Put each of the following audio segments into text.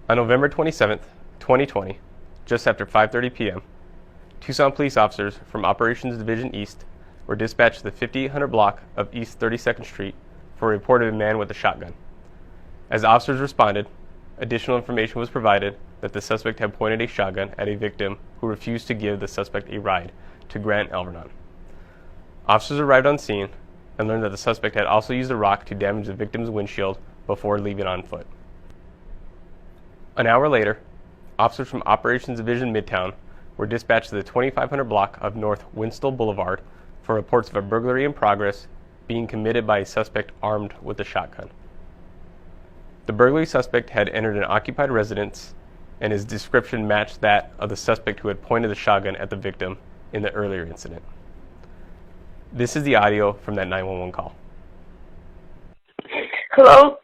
On November 27, 2020, just after 5:30 p.m., Tucson police officers from Operations Division East were dispatched to the 5800 block of East 32nd Street for a report of a man with a shotgun. As officers responded, additional information was provided that the suspect had pointed a shotgun at a victim who refused to give the suspect a ride to Grant Alvernon. Officers arrived on scene and learned that the suspect had also used a rock to damage the victim's windshield before leaving on foot. An hour later, officers from Operations Division Midtown were dispatched to the 2500 block of North Winslow Boulevard for reports of a burglary in progress being committed by a suspect armed with a shotgun. The burglary suspect had entered an occupied residence, and his description matched that of the suspect who had pointed the shotgun at the victim in the earlier incident. This is the audio from that 911 call. Hello?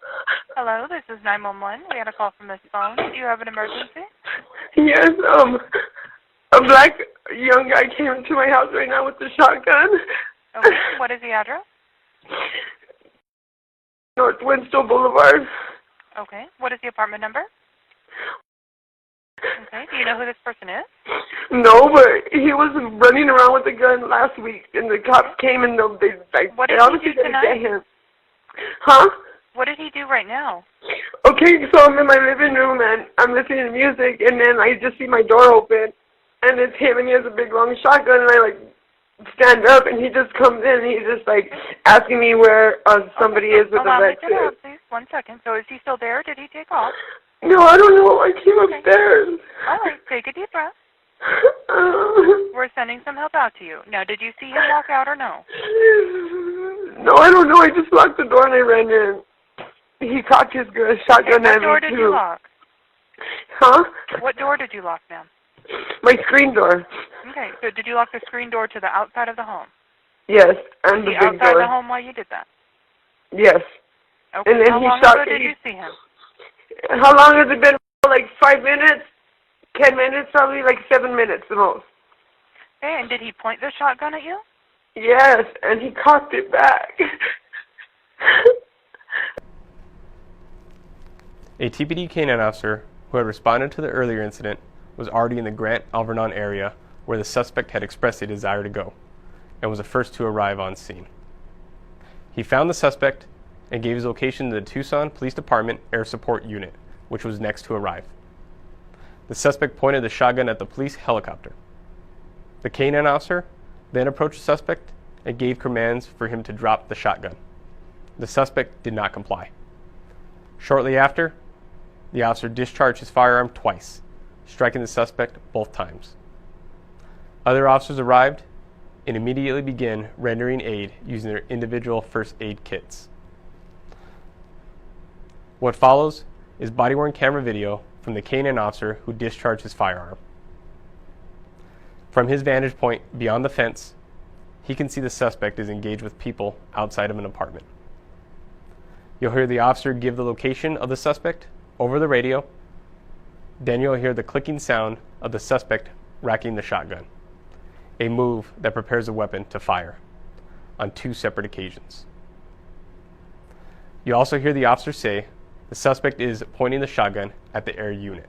Hello, this is 911. We had a call from this phone. Do you have an emergency? Yes, a black young guy came to my house right now with a shotgun. Okay, what is the address? North Winslow Boulevard. Okay, what is the apartment number? Okay, do you know who this person is? No, but he was running around with a gun last week, and the cops came and What did he do tonight? Get him. Huh? What did he do right now? Okay, so I'm in my living room, and I'm listening to music, and then I just see my door open, and it's him, and he has a big, long shotgun, and I, stand up, and he just comes in, and he's just, asking me where somebody is with a red suit. Hold on, please. 1 second. So is he still there? Did he take off? No, I don't know. I came upstairs. All right, take a deep breath. We're sending some help out to you. Now, did you see him walk out or no? No, I don't know. I just locked the door and I ran in. He cocked his shotgun at me, too. What door did you lock? Huh? What door did you lock, ma'am? My screen door. Okay, so did you lock the screen door to the outside of the home? Yes, and the big door. Outside the home while you did that? Yes. Okay, and then how long ago did you see him? How long has it been? 5 minutes? 10 minutes, probably 7 minutes the most. Okay, and did he point the shotgun at you? Yes, and he cocked it back. A TPD K-9 officer who had responded to the earlier incident was already in the Grant Alvernon area where the suspect had expressed a desire to go, and was the first to arrive on scene. He found the suspect and gave his location to the Tucson Police Department Air Support Unit, which was next to arrive. The suspect pointed the shotgun at the police helicopter. The K-9 officer then approached the suspect and gave commands for him to drop the shotgun. The suspect did not comply. Shortly after, the officer discharged his firearm twice, striking the suspect both times. Other officers arrived and immediately began rendering aid using their individual first aid kits. What follows is body-worn camera video from the K-9 officer who discharged his firearm. From his vantage point beyond the fence, he can see the suspect is engaged with people outside of an apartment. You'll hear the officer give the location of the suspect over the radio. Then you'll hear the clicking sound of the suspect racking the shotgun, a move that prepares the weapon to fire on 2 separate occasions. You also hear the officer say the suspect is pointing the shotgun at the air unit.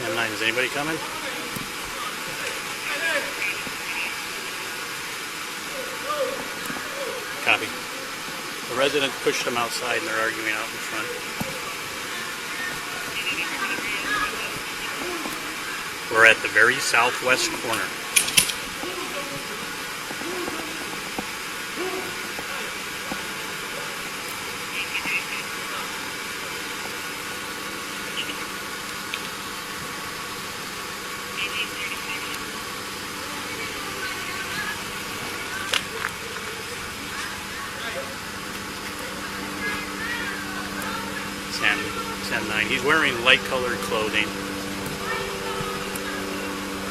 M9, is anybody coming? Copy. The residents pushed them outside and they're arguing out in front. We're at the very southwest corner. Sam 9. He's wearing light colored clothing.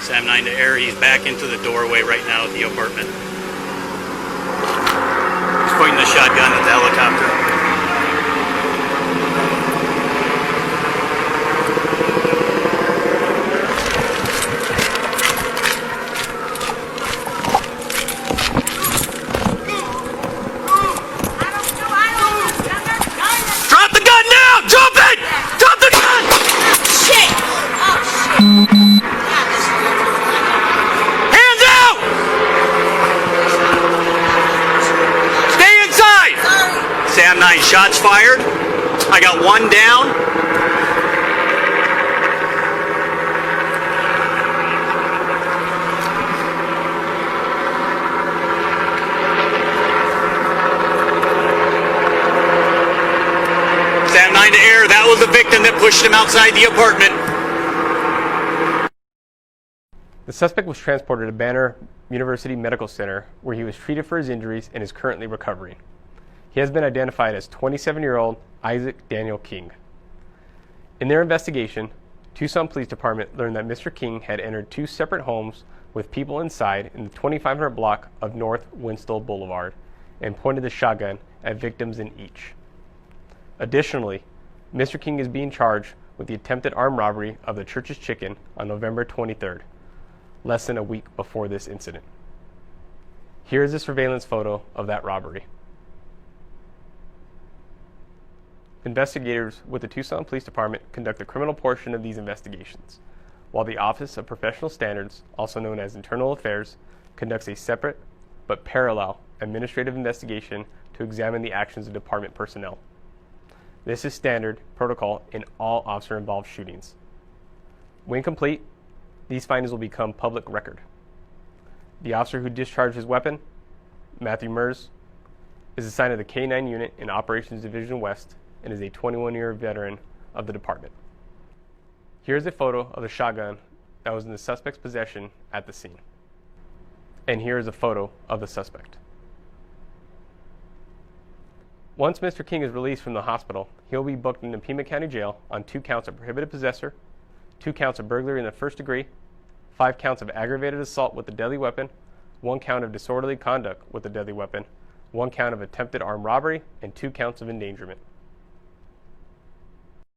Sam 9 to air. He's back into the doorway right now at the apartment. He's pointing the shotgun at the helicopter. Drop the gun now! Drop it! Drop the gun! Shit! Oh, shit. Hands out! Stay inside! Sam 9, shots fired. I got one down. Sam 9 to air. That was the victim that pushed him outside the apartment. The suspect was transported to Banner University Medical Center, where he was treated for his injuries and is currently recovering. He has been identified as 27-year-old Isaac Daniel King. In their investigation, Tucson Police Department learned that Mr. King had entered two separate homes with people inside in the 2500 block of North Winstall Boulevard and pointed the shotgun at victims in each. Additionally, Mr. King is being charged with the attempted armed robbery of the Church's Chicken on November 23rd, less than a week before this incident. Here is a surveillance photo of that robbery. Investigators with the Tucson Police Department conduct the criminal portion of these investigations, while the Office of Professional Standards, also known as Internal Affairs, conducts a separate but parallel administrative investigation to examine the actions of department personnel. This is standard protocol in all officer-involved shootings. When complete, these findings will become public record. The officer who discharged his weapon, Matthew Mers, is assigned to the K-9 unit in Operations Division West and is a 21-year veteran of the department. Here's a photo of the shotgun that was in the suspect's possession at the scene. And here is a photo of the suspect. Once Mr. King is released from the hospital, he will be booked into Pima County Jail on 2 counts of prohibited possessor, 2 counts of burglary in the first degree, 5 counts of aggravated assault with a deadly weapon, 1 count of disorderly conduct with a deadly weapon, 1 count of attempted armed robbery, and 2 counts of endangerment.